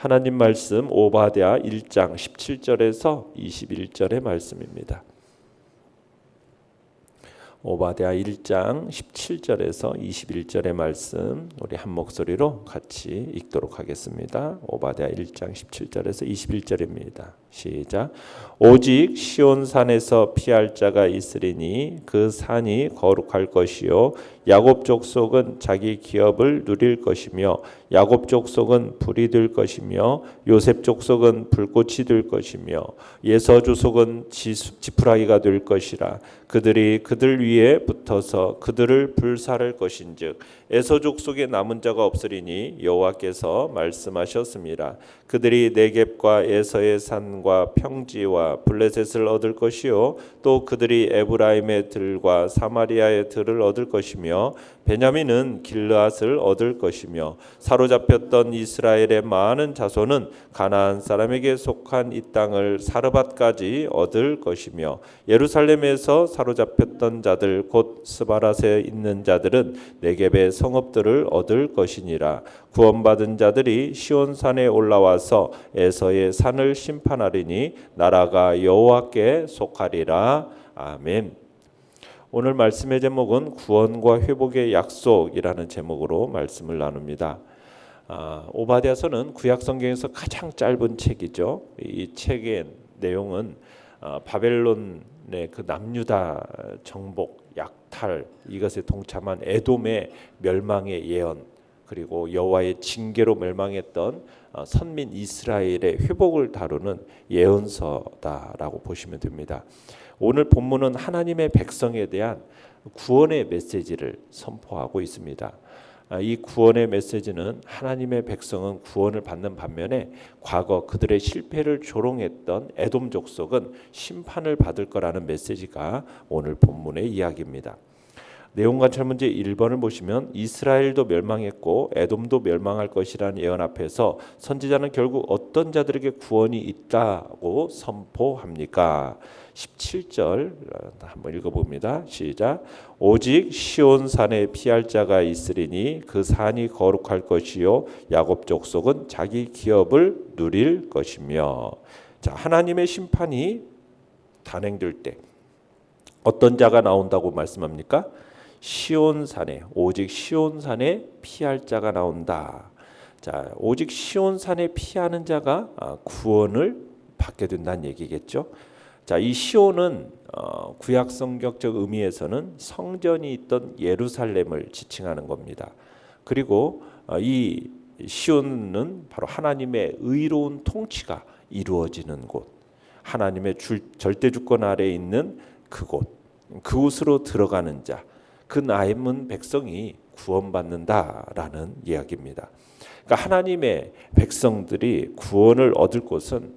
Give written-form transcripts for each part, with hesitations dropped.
하나님 말씀 오바댜 1장 17절에서 21절의 말씀입니다. 오바댜 1장 17절에서 21절의 말씀 우리 한 목소리로 같이 읽도록 하겠습니다. 오바댜 1장 17절에서 21절입니다. 시작. 오직 시온산에서 피할 자가 있으리니 그 산이 거룩할 것이요 야곱 족속은 자기 기업을 누릴 것이며 야곱 족속은 불이 될 것이며 요셉 족속은 불꽃이 될 것이며 예서 족속은 지푸라기가 될 것이라. 그들이 그들 위에 붙어서 그들을 불사를 것인즉 에서 족속에 남은 자가 없으리니 여호와께서 말씀하셨습니다. 그들이 네겝과 에서의 산과 평지와 블레셋을 얻을 것이요 또 그들이 에브라임의 들과 사마리아의 들을 얻을 것이며 베냐민은 길르앗을 얻을 것이며 사로잡혔던 이스라엘의 많은 자손은 가나안 사람에게 속한 이 땅을 사르밧까지 얻을 것이며 예루살렘에서 사로잡혔던 자들 곧 스바랏에 있는 자들은 네겝의 성읍들을 얻을 것이니라. 구원받은 자들이 시온산에 올라와서 에서의 산을 심판하리니 나라가 여호와께 속하리라. 아멘. 오늘 말씀의 제목은 구원과 회복의 약속이라는 제목으로 말씀을 나눕니다. 오바댜서는 구약 성경에서 가장 짧은 책이죠. 이 책의 내용은 바벨론의 그 남유다 정복, 약탈 이것에 동참한 에돔의 멸망의 예언 그리고 여호와의 징계로 멸망했던 선민 이스라엘의 회복을 다루는 예언서다라고 보시면 됩니다. 오늘 본문은 하나님의 백성에 대한 구원의 메시지를 선포하고 있습니다. 이 구원의 메시지는 하나님의 백성은 구원을 받는 반면에 과거 그들의 실패를 조롱했던 에돔 족속은 심판을 받을 거라는 메시지가 오늘 본문의 이야기입니다. 내용 관찰 문제 1번을 보시면 이스라엘도 멸망했고 에돔도 멸망할 것이라는 예언 앞에서 선지자는 결국 어떤 자들에게 구원이 있다고 선포합니까? 17절 한번 읽어봅니다. 시작. 오직 시온산에 피할 자가 있으리니 그 산이 거룩할 것이요 야곱 족속은 자기 기업을 누릴 것이며. 자, 하나님의 심판이 단행될 때 어떤 자가 나온다고 말씀합니까? 시온산에 오직 시온산에 피할 자가 나온다. 자, 오직 시온산에 피하는 자가 구원을 받게 된다는 얘기겠죠. 자, 이 시온은 구약 성경적 의미에서는 성전이 있던 예루살렘을 지칭하는 겁니다. 그리고 이 시온은 바로 하나님의 의로운 통치가 이루어지는 곳, 하나님의 절대 주권 아래에 있는 그곳으로 들어가는 자, 그 남은 백성이 구원받는다라는 이야기입니다. 그러니까 하나님의 백성들이 구원을 얻을 곳은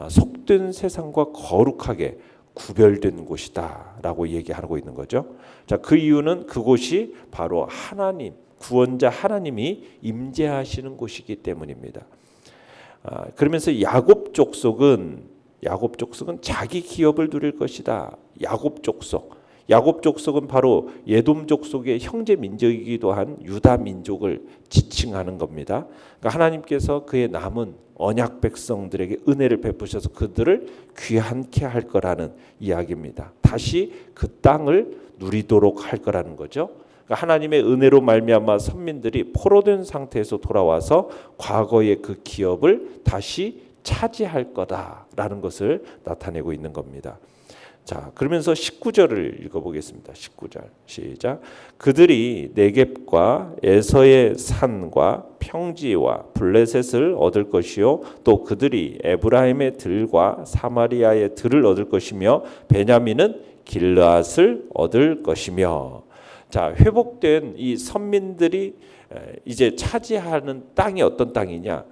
속된 세상과 거룩하게 구별된 곳이다라고 얘기하고 있는 거죠. 자, 그 이유는 그곳이 바로 하나님, 구원자 하나님이 임재하시는 곳이기 때문입니다. 그러면서 야곱 족속은 자기 기업을 누릴 것이다. 야곱 족속은 바로 에돔 족속의 형제 민족이기도 한 유다 민족을 지칭하는 겁니다. 그러니까 하나님께서 그의 남은 언약 백성들에게 은혜를 베푸셔서 그들을 귀환케 할 거라는 이야기입니다. 다시 그 땅을 누리도록 할 거라는 거죠. 그러니까 하나님의 은혜로 말미암아 선민들이 포로된 상태에서 돌아와서 과거의 그 기업을 다시 차지할 거다라는 것을 나타내고 있는 겁니다. 자, 그러면서 19절을 읽어보겠습니다. 19절 시작. 그들이 네겝과 에서의 산과 평지와 블레셋을 얻을 것이요 또 그들이 에브라임의 들과 사마리아의 들을 얻을 것이며 베냐민은 길르앗을 얻을 것이며. 자, 회복된 이 선민들이 이제 차지하는 땅이 어떤 땅이냐?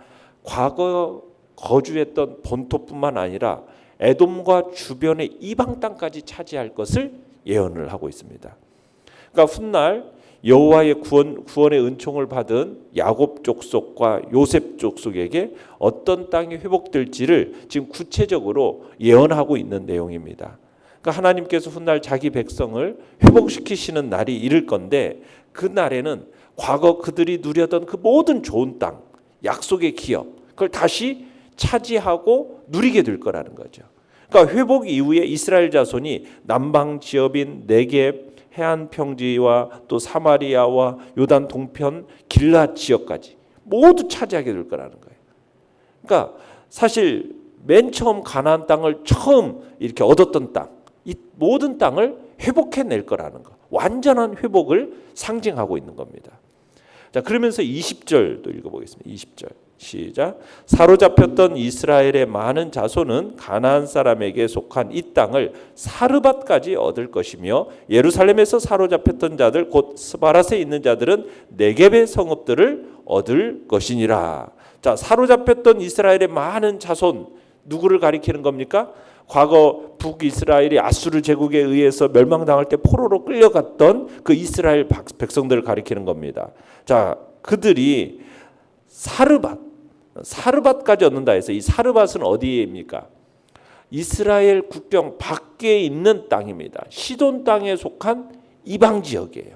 과거 거주했던 본토뿐만 아니라 에돔과 주변의 이방 땅까지 차지할 것을 예언을 하고 있습니다. 그러니까 훗날 여호와의 구원의 은총을 받은 야곱 족속과 요셉 족속에게 어떤 땅이 회복될지를 지금 구체적으로 예언하고 있는 내용입니다. 그러니까 하나님께서 훗날 자기 백성을 회복시키시는 날이 이를 건데 그 날에는 과거 그들이 누렸던 그 모든 좋은 땅, 약속의 기업, 그걸 다시 차지하고 누리게 될 거라는 거죠. 그러니까 회복 이후에 이스라엘 자손이 남방 지역인 네겝, 해안 평지와 또 사마리아와 요단 동편 길앗 지역까지 모두 차지하게 될 거라는 거예요. 그러니까 사실 맨 처음 가나안 땅을 처음 이렇게 얻었던 땅, 이 모든 땅을 회복해낼 거라는 거, 완전한 회복을 상징하고 있는 겁니다. 자, 그러면서 20절도 읽어보겠습니다. 20절 시작. 사로잡혔던 이스라엘의 많은 자손은 가나안 사람에게 속한 이 땅을 사르밧까지 얻을 것이며 예루살렘에서 사로잡혔던 자들 곧 스바랏에 있는 자들은 네겝의 성읍들을 얻을 것이니라. 자, 사로잡혔던 이스라엘의 많은 자손, 누구를 가리키는 겁니까? 과거 북이스라엘이 아수르 제국에 의해서 멸망당할 때 포로로 끌려갔던 그 이스라엘 백성들을 가리키는 겁니다. 자, 그들이 사르밧까지 얻는다 해서 이 사르밧은 어디입니까? 이스라엘 국경 밖에 있는 땅입니다. 시돈 땅에 속한 이방 지역이에요.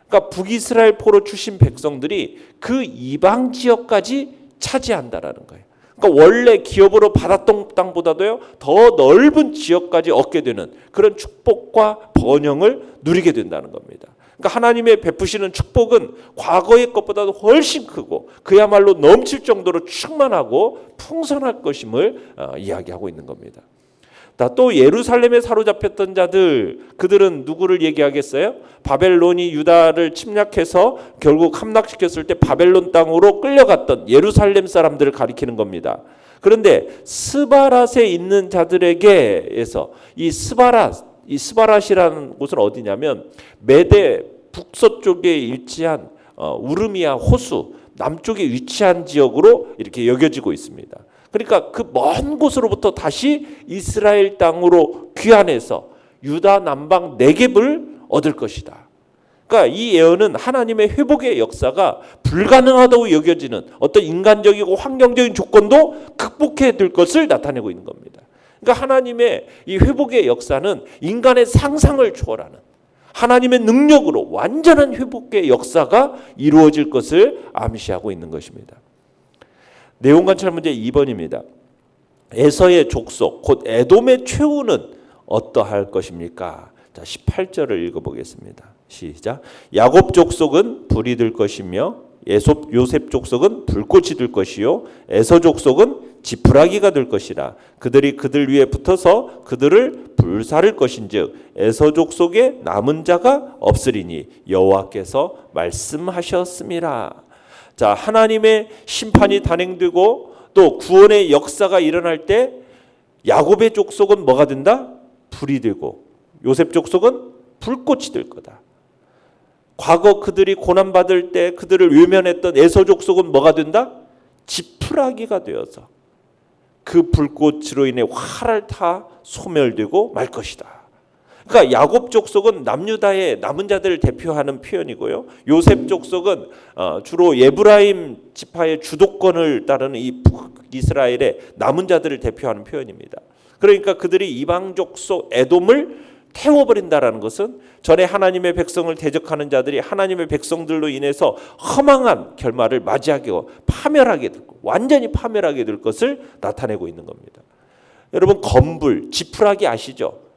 그러니까 북이스라엘 포로 출신 백성들이 그 이방 지역까지 차지한다라는 거예요. 그러니까 원래 기업으로 받았던 땅보다도요 더 넓은 지역까지 얻게 되는 그런 축복과 번영을 누리게 된다는 겁니다. 그러니까 하나님의 베푸시는 축복은 과거의 것보다도 훨씬 크고 그야말로 넘칠 정도로 충만하고 풍성할 것임을 이야기하고 있는 겁니다. 또 예루살렘에 사로잡혔던 자들, 그들은 누구를 얘기하겠어요? 바벨론이 유다를 침략해서 결국 함락시켰을 때 바벨론 땅으로 끌려갔던 예루살렘 사람들을 가리키는 겁니다. 그런데 스바랏에 있는 자들에게에서 이 스바랏이라는 곳은 어디냐면 메대 북서쪽에 위치한 우르미아 호수 남쪽에 위치한 지역으로 이렇게 여겨지고 있습니다. 그러니까 그 먼 곳으로부터 다시 이스라엘 땅으로 귀환해서 유다 남방 네겝을 얻을 것이다. 그러니까 이 예언은 하나님의 회복의 역사가 불가능하다고 여겨지는 어떤 인간적이고 환경적인 조건도 극복해야 될 것을 나타내고 있는 겁니다. 그러니까 하나님의 이 회복의 역사는 인간의 상상을 초월하는 하나님의 능력으로 완전한 회복의 역사가 이루어질 것을 암시하고 있는 것입니다. 내용 관찰 문제 2번입니다. 에서의 족속 곧 에돔의 최후는 어떠할 것입니까? 자, 18절을 읽어보겠습니다. 시작. 야곱 족속은 불이 들 것이며 요셉 족속은 불꽃이 들 것이요 에서 족속은 지푸라기가 될 것이라. 그들이 그들 위에 붙어서 그들을 불사를 것인즉 에서 족속에 남은 자가 없으리니 여호와께서 말씀하셨음이라. 자, 하나님의 심판이 단행되고 또 구원의 역사가 일어날 때 야곱의 족속은 뭐가 된다? 불이 되고 요셉 족속은 불꽃이 될 거다. 과거 그들이 고난받을 때 그들을 외면했던 에서 족속은 뭐가 된다? 지푸라기가 되어서 그 불꽃으로 인해 활을 타 소멸되고 말 것이다. 그러니까 야곱 족속은 남유다의 남은 자들을 대표하는 표현이고요. 요셉 족속은 주로 에브라임 지파의 주도권을 따르는 이 북이스라엘의 남은 자들을 대표하는 표현입니다. 그러니까 그들이 이방 족속 에돔을 태워버린다라는 것은 전에 하나님의 백성을 대적하는 자들이 하나님의 백성들로 인해서 허망한 결말을 맞이하게 파멸하게 될 것, 완전히 파멸하게 될 것을 나타내고 있는 겁니다. 여러분 검불, 지푸라기 아시죠?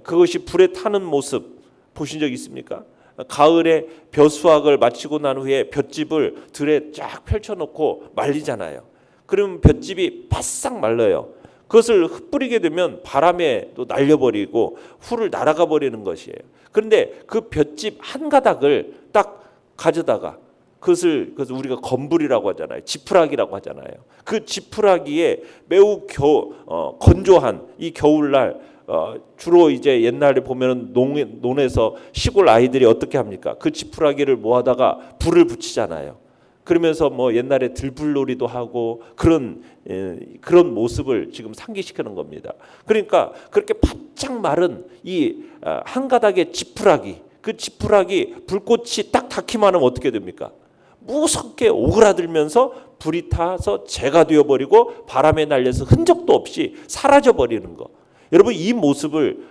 그것이 불에 타는 모습 보신 적 있습니까? 가을에 벼수확을 마치고 난 후에 볏짚을 들에 쫙 펼쳐놓고 말리잖아요. 그러면 볏짚이 바싹 말라요. 그것을 흩뿌리게 되면 바람에 또 날려버리고 풀을 날아가 버리는 것이에요. 그런데 그 볏짚 한 가닥을 딱 가져다가 그것을 우리가 검불이라고 하잖아요. 지푸라기라고 하잖아요. 그 지푸라기에 매우 건조한 이 겨울날 주로 이제 옛날에 보면은 논에서 시골 아이들이 어떻게 합니까? 그 지푸라기를 모아다가 불을 붙이잖아요. 그러면서 뭐 옛날에 들불놀이도 하고 그런 모습을 지금 상기시키는 겁니다. 그러니까 그렇게 바짝 마른 이 한 가닥의 지푸라기, 그 지푸라기 불꽃이 딱 닿기만 하면 어떻게 됩니까? 무섭게 오그라들면서 불이 타서 재가 되어버리고 바람에 날려서 흔적도 없이 사라져버리는 거. 여러분 이 모습을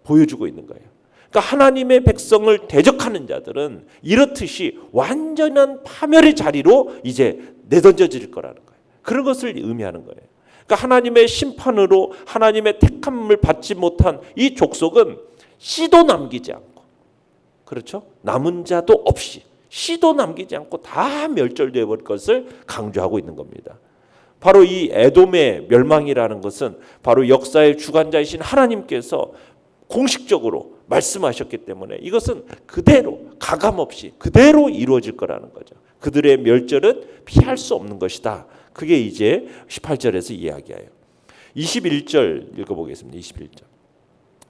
보여주고 있는 거예요. 그러니까 하나님의 백성을 대적하는 자들은 이렇듯이 완전한 파멸의 자리로 이제 내던져질 거라는 거예요. 그런 것을 의미하는 거예요. 그러니까 하나님의 심판으로 하나님의 택함을 받지 못한 이 족속은 씨도 남기지 않고, 그렇죠? 남은 자도 없이 씨도 남기지 않고 다 멸절되어 버릴 것을 강조하고 있는 겁니다. 바로 이 에돔의 멸망이라는 것은 바로 역사의 주관자이신 하나님께서 공식적으로 말씀하셨기 때문에 이것은 그대로 가감없이 그대로 이루어질 거라는 거죠. 그들의 멸절은 피할 수 없는 것이다. 그게 이제 18절에서 이야기해요. 21절 읽어보겠습니다. 21절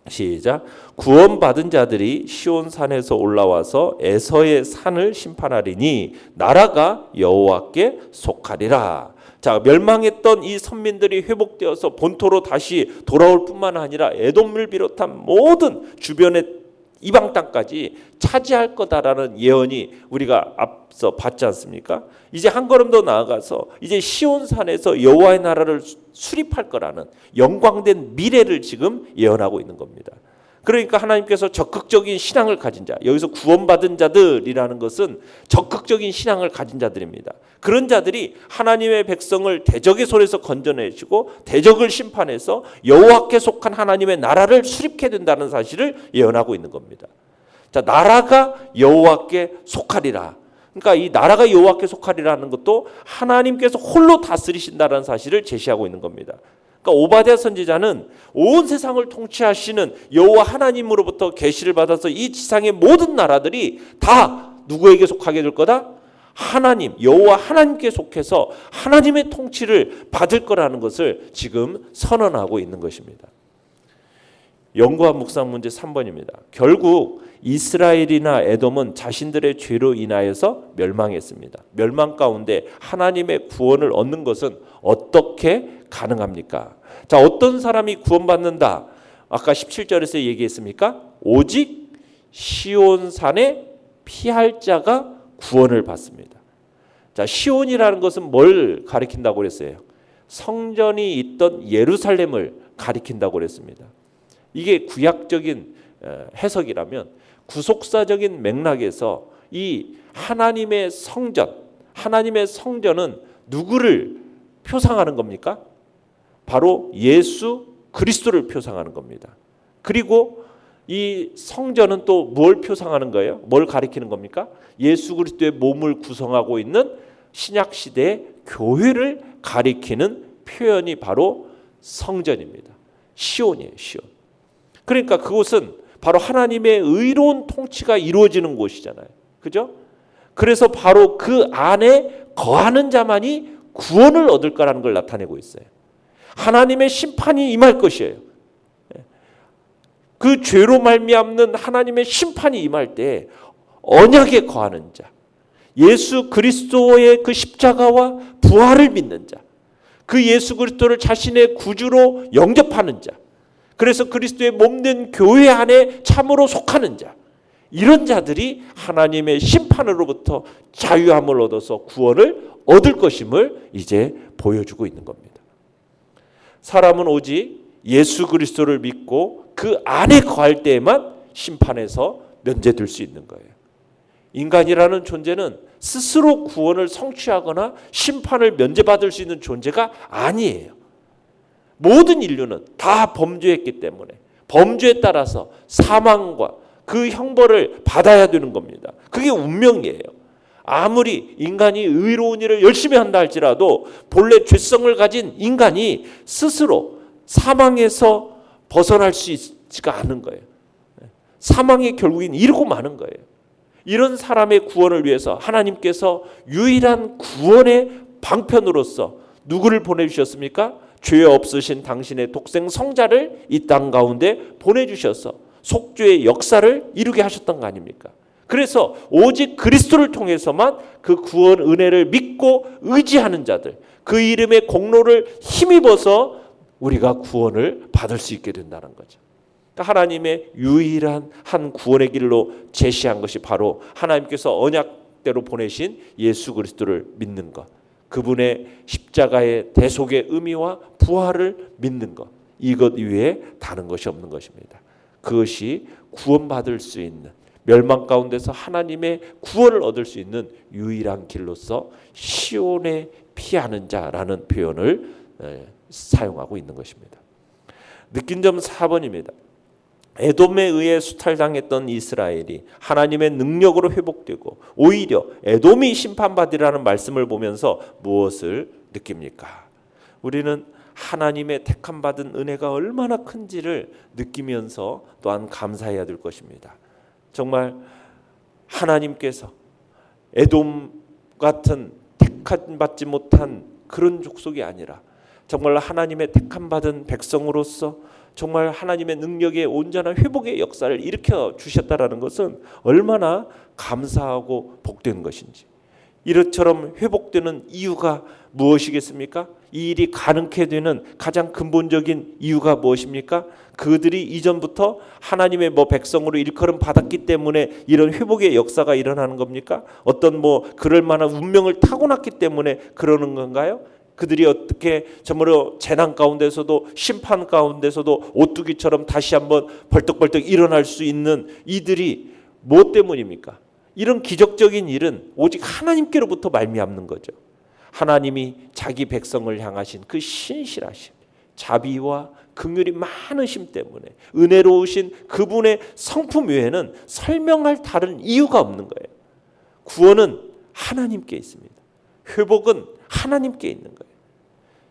시작. 구원받은 자들이 시온산에서 올라와서 에서의 산을 심판하리니 나라가 여호와께 속하리라. 자, 멸망했던 이 선민들이 회복되어서 본토로 다시 돌아올 뿐만 아니라 에돔을 비롯한 모든 주변의 이방 땅까지 차지할 거다라는 예언이 우리가 앞서 봤지 않습니까? 이제 한 걸음 더 나아가서 이제 시온산에서 여호와의 나라를 수립할 거라는 영광된 미래를 지금 예언하고 있는 겁니다. 그러니까 하나님께서 적극적인 신앙을 가진 자, 여기서 구원받은 자들이라는 것은 적극적인 신앙을 가진 자들입니다. 그런 자들이 하나님의 백성을 대적의 손에서 건져내시고 대적을 심판해서 여호와께 속한 하나님의 나라를 수립해야 된다는 사실을 예언하고 있는 겁니다. 자, 나라가 여호와께 속하리라. 그러니까 이 나라가 여호와께 속하리라는 것도 하나님께서 홀로 다스리신다는 사실을 제시하고 있는 겁니다. 그러니까 오바댜 선지자는 온 세상을 통치하시는 여호와 하나님으로부터 계시를 받아서 이 지상의 모든 나라들이 다 누구에게 속하게 될 거다? 하나님, 여호와 하나님께 속해서 하나님의 통치를 받을 거라는 것을 지금 선언하고 있는 것입니다. 연구와 묵상 문제 3번입니다. 결국 이스라엘이나 에돔은 자신들의 죄로 인하여서 멸망했습니다. 멸망 가운데 하나님의 구원을 얻는 것은 어떻게 가능합니까? 자, 어떤 사람이 구원받는다? 아까 17절에서 얘기했습니까? 오직 시온산에 피할 자가 구원을 받습니다. 자, 시온이라는 것은 뭘 가리킨다고 그랬어요? 성전이 있던 예루살렘을 가리킨다고 그랬습니다. 이게 구약적인 해석이라면 구속사적인 맥락에서 이 하나님의 성전은 누구를 표상하는 겁니까? 바로 예수 그리스도를 표상하는 겁니다. 그리고 이 성전은 또 뭘 표상하는 거예요? 뭘 가리키는 겁니까? 예수 그리스도의 몸을 구성하고 있는 신약 시대의 교회를 가리키는 표현이 바로 성전입니다. 시온이에요, 시온. 그러니까 그곳은 바로 하나님의 의로운 통치가 이루어지는 곳이잖아요. 그죠? 그래서 바로 그 안에 거하는 자만이 구원을 얻을 거라는 걸 나타내고 있어요. 하나님의 심판이 임할 것이에요. 그 죄로 말미암는 하나님의 심판이 임할 때 언약에 거하는 자, 예수 그리스도의 그 십자가와 부활을 믿는 자, 그 예수 그리스도를 자신의 구주로 영접하는 자, 그래서 그리스도의 몸된 교회 안에 참으로 속하는 자, 이런 자들이 하나님의 심판으로부터 자유함을 얻어서 구원을 얻을 것임을 이제 보여주고 있는 겁니다. 사람은 오직 예수 그리스도를 믿고 그 안에 거할 때에만 심판에서 면제될 수 있는 거예요. 인간이라는 존재는 스스로 구원을 성취하거나 심판을 면제받을 수 있는 존재가 아니에요. 모든 인류는 다 범죄했기 때문에 범죄에 따라서 사망과 그 형벌을 받아야 되는 겁니다. 그게 운명이에요. 아무리 인간이 의로운 일을 열심히 한다 할지라도 본래 죄성을 가진 인간이 스스로 사망에서 벗어날 수 있지가 않은 거예요. 사망이 결국엔 이르고 마는 거예요. 이런 사람의 구원을 위해서 하나님께서 유일한 구원의 방편으로서 누구를 보내주셨습니까? 죄 없으신 당신의 독생 성자를 이 땅 가운데 보내주셔서 속죄의 역사를 이루게 하셨던 거 아닙니까? 그래서 오직 그리스도를 통해서만 그 구원 은혜를 믿고 의지하는 자들, 그 이름의 공로를 힘입어서 우리가 구원을 받을 수 있게 된다는 거죠. 그러니까 하나님의 유일한 한 구원의 길로 제시한 것이 바로 하나님께서 언약대로 보내신 예수 그리스도를 믿는 것, 그분의 십자가의 대속의 의미와 부활을 믿는 것, 이것 이외에 다른 것이 없는 것입니다. 그것이 구원받을 수 있는, 멸망 가운데서 하나님의 구원을 얻을 수 있는 유일한 길로서 시온에 피하는 자라는 표현을 사용하고 있는 것입니다. 느낀 점 4번입니다. 에돔에 의해 수탈당했던 이스라엘이 하나님의 능력으로 회복되고 오히려 에돔이 심판받으라는 말씀을 보면서 무엇을 느낍니까? 우리는 하나님의 택함받은 은혜가 얼마나 큰지를 느끼면서 또한 감사해야 될 것입니다. 정말 하나님께서 에돔 같은 택함받지 못한 그런 족속이 아니라 정말 하나님의 택함받은 백성으로서 정말 하나님의 능력의 온전한 회복의 역사를 일으켜 주셨다라는 것은 얼마나 감사하고 복된 것인지. 이처럼 회복되는 이유가 무엇이겠습니까? 이 일이 가능케 되는 가장 근본적인 이유가 무엇입니까? 그들이 이전부터 하나님의 백성으로 일컬음 받았기 때문에 이런 회복의 역사가 일어나는 겁니까? 어떤 그럴 만한 운명을 타고났기 때문에 그러는 건가요? 그들이 어떻게 정말로 재난 가운데서도 심판 가운데서도 오뚜기처럼 다시 한번 벌떡벌떡 일어날 수 있는 이들이 무엇 때문입니까? 이런 기적적인 일은 오직 하나님께로부터 말미암는 거죠. 하나님이 자기 백성을 향하신 그 신실하심, 자비와 긍휼이 많으심 때문에 은혜로우신 그분의 성품 외에는 설명할 다른 이유가 없는 거예요. 구원은 하나님께 있습니다. 회복은 하나님께 있는 거예요.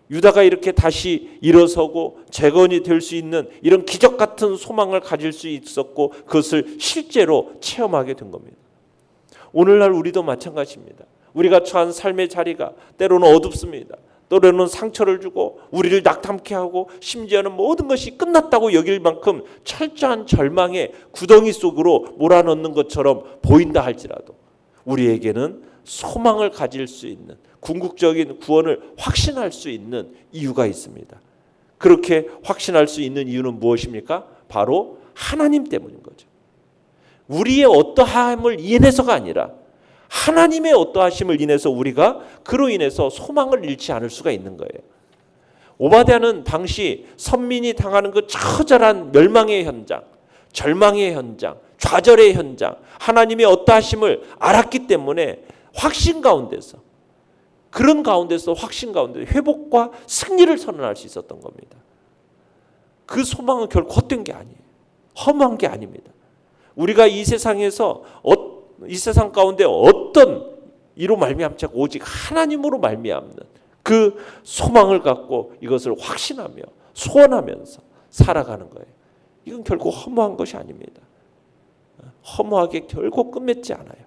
유다가 이렇게 다시 일어서고 재건이 될 수 있는 이런 기적 같은 소망을 가질 수 있었고 그것을 실제로 체험하게 된 겁니다. 오늘날 우리도 마찬가지입니다. 우리가 처한 삶의 자리가 때로는 어둡습니다. 때로는 상처를 주고 우리를 낙담케 하고 심지어는 모든 것이 끝났다고 여길 만큼 철저한 절망의 구덩이 속으로 몰아넣는 것처럼 보인다 할지라도 우리에게는 소망을 가질 수 있는 궁극적인 구원을 확신할 수 있는 이유가 있습니다. 그렇게 확신할 수 있는 이유는 무엇입니까? 바로 하나님 때문인 거죠. 우리의 어떠함을 인해서가 아니라 하나님의 어떠하심을 인해서 우리가 그로 인해서 소망을 잃지 않을 수가 있는 거예요. 오바댜는 당시 선민이 당하는 그 처절한 멸망의 현장, 절망의 현장, 좌절의 현장, 하나님의 어떠하심을 알았기 때문에 확신 가운데서 그런 가운데서 확신 가운데 회복과 승리를 선언할 수 있었던 겁니다. 그 소망은 결코 헛된 게 아니에요. 허무한 게 아닙니다. 우리가 이 세상에서 이 세상 가운데 어떤 이로 말미암지 않고 오직 하나님으로 말미암는 그 소망을 갖고 이것을 확신하며 소원하면서 살아가는 거예요. 이건 결코 허무한 것이 아닙니다. 허무하게 결코 끝맺지 않아요.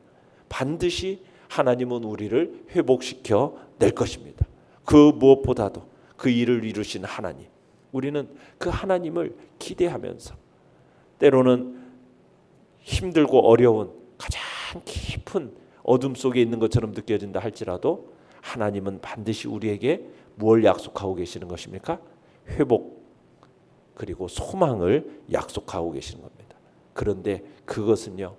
반드시 하나님은 우리를 회복시켜 낼 것입니다. 그 무엇보다도 그 일을 이루신 하나님, 우리는 그 하나님을 기대하면서 때로는 힘들고 어려운 가장 깊은 어둠 속에 있는 것처럼 느껴진다 할지라도 하나님은 반드시 우리에게 무엇을 약속하고 계시는 것입니까? 회복 그리고 소망을 약속하고 계시는 겁니다. 그런데 그것은요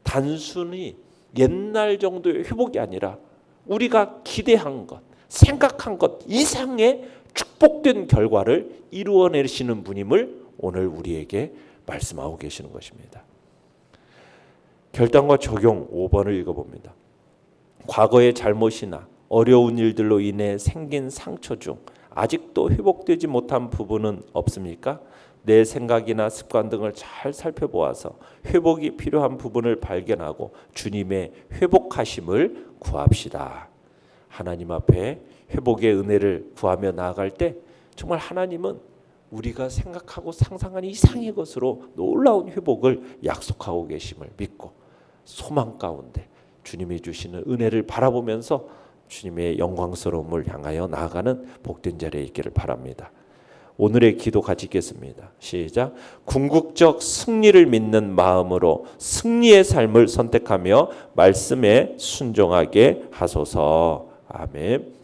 단순히 옛날 정도의 회복이 아니라 우리가 기대한 것, 생각한 것 이상의 축복된 결과를 이루어내시는 분임을 오늘 우리에게 말씀하고 계시는 것입니다. 결단과 적용 5번을 읽어봅니다. 과거의 잘못이나 어려운 일들로 인해 생긴 상처 중 아직도 회복되지 못한 부분은 없습니까? 내 생각이나 습관 등을 잘 살펴보아서 회복이 필요한 부분을 발견하고 주님의 회복하심을 구합시다. 하나님 앞에 회복의 은혜를 구하며 나아갈 때 정말 하나님은 우리가 생각하고 상상한 이상의 것으로 놀라운 회복을 약속하고 계심을 믿고 소망 가운데 주님이 주시는 은혜를 바라보면서 주님의 영광스러움을 향하여 나아가는 복된 자리에 있기를 바랍니다. 오늘의 기도 같이 읽겠습니다. 시작. 궁극적 승리를 믿는 마음으로 승리의 삶을 선택하며 말씀에 순종하게 하소서. 아멘.